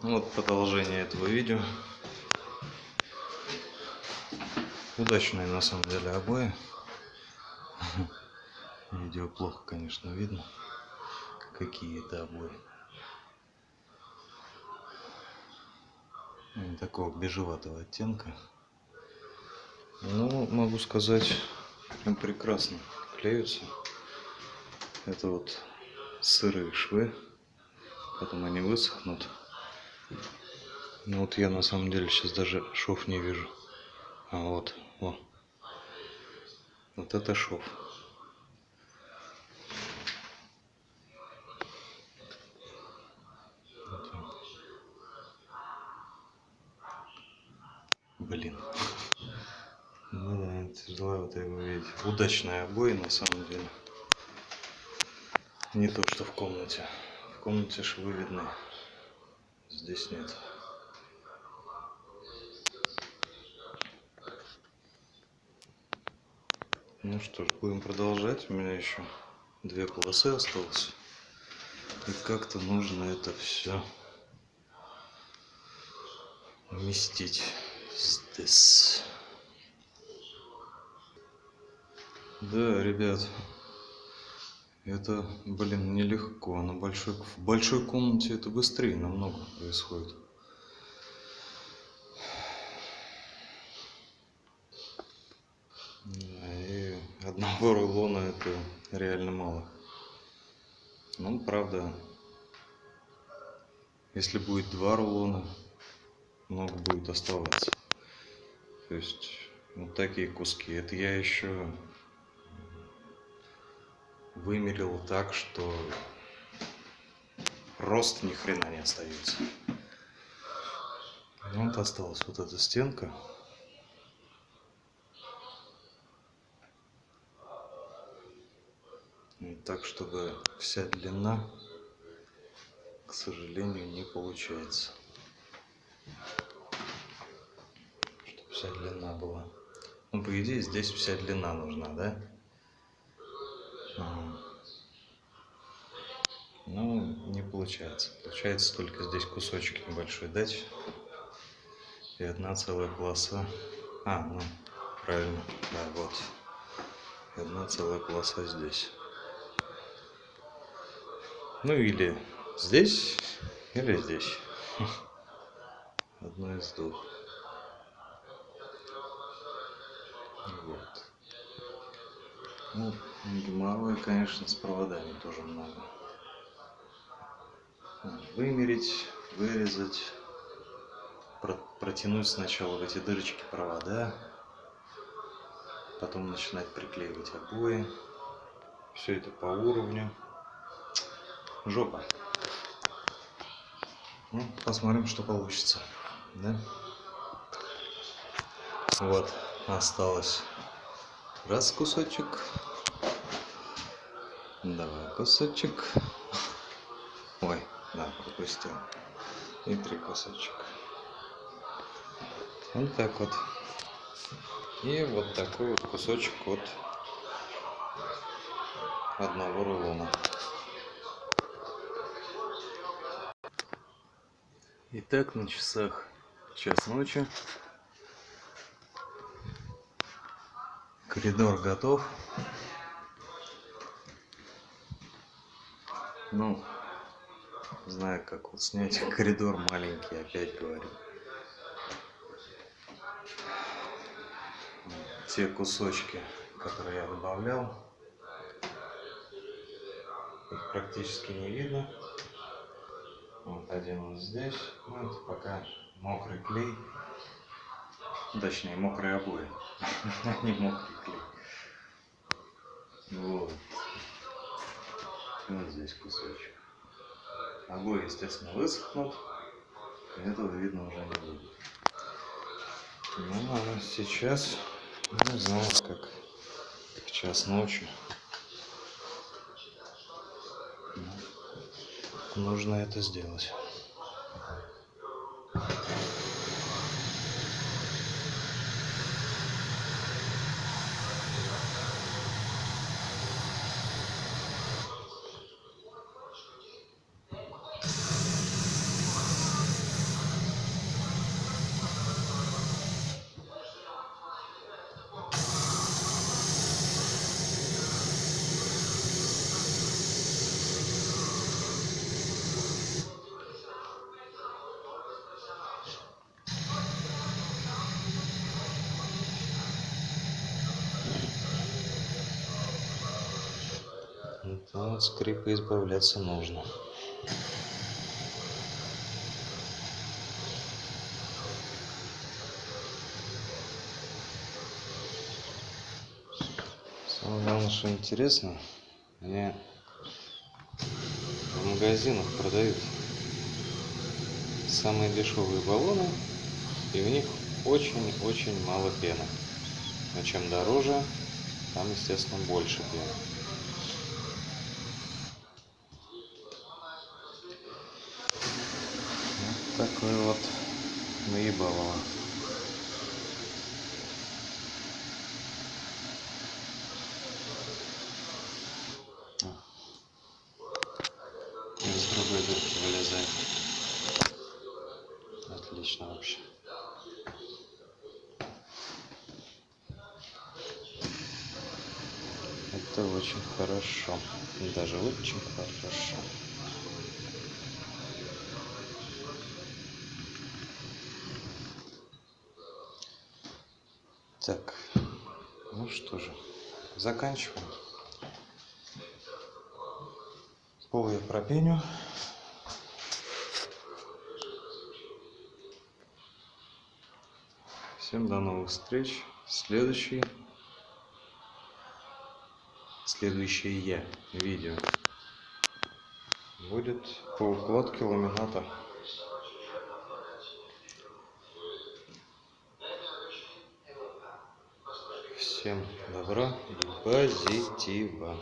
Вот продолжение этого видео. Удачные на самом деле обои. Видео плохо, конечно, видно, какие это обои. Они такого бежеватого оттенка. Ну, могу сказать, прям прекрасно клеются. Это вот сырые швы. Потом они высохнут. Ну вот я на самом деле сейчас даже шов не вижу. А вот, о. Вот это шов. Блин. Ну да, тяжело вот его видеть. Удачные обои на самом деле. Не то, что в комнате. В комнате швы видны. Здесь нет. Ну что ж, будем продолжать. У меня еще 2 полосы осталось. И как-то нужно это все вместить здесь. Да, ребят, это, блин, нелегко. В большой комнате это быстрее намного происходит. И одного рулона это реально мало. Ну, правда, если будет 2 рулона, много будет оставаться. То есть вот такие куски. Это я еще вымерил так, что просто ни хрена не остается. Вот осталась вот эта стенка. И так, чтобы вся длина, к сожалению, не получается. Чтобы вся длина была. Ну, по идее, здесь вся длина нужна, да? Ну, не получается. Получается только здесь кусочек небольшой дать. И одна целая полоса. Ну, правильно. Да, вот. И одна целая полоса здесь. Ну, или здесь, или здесь. Одно из двух. Вот. Ну, геморроя, конечно, с проводами тоже много. Вымерить, вырезать, протянуть сначала в эти дырочки провода, потом начинать приклеивать обои. Все это по уровню. Жопа. Ну, посмотрим, что получится. Да? Вот, осталось раз кусочек, 2 кусочек. Ой, да, пропустил. И 3 кусочка. Вот так вот. И вот такой вот кусочек от одного рулона. Итак, на часах 1 ночи. Коридор готов. Ну, знаю, как вот снять коридор маленький, опять говорю. Те кусочки, которые я добавлял, их практически не видно. Вот один вот здесь. Ну, это пока мокрый клей. Точнее, мокрые обои. Не мокрый клей. Вот. И вот здесь кусочек. Обои, естественно, высохнут. И этого видно уже не будет. Ну, а сейчас, не знаю, как в 1 ночи. Нужно это сделать. от скрипа избавляться нужно. Самое главное, что интересно, они в магазинах продают самые дешевые баллоны, и в них очень-очень мало пены. Но чем дороже, там, естественно, больше пены. Вот такой вот наебалово. Из другой дырки вылезает. Отлично вообще. Это очень хорошо. Даже очень хорошо. Так, ну что же, заканчиваем. Пол я пропеню. Всем до новых встреч. Следующее видео будет по укладке ламината. Всем добра и позитива.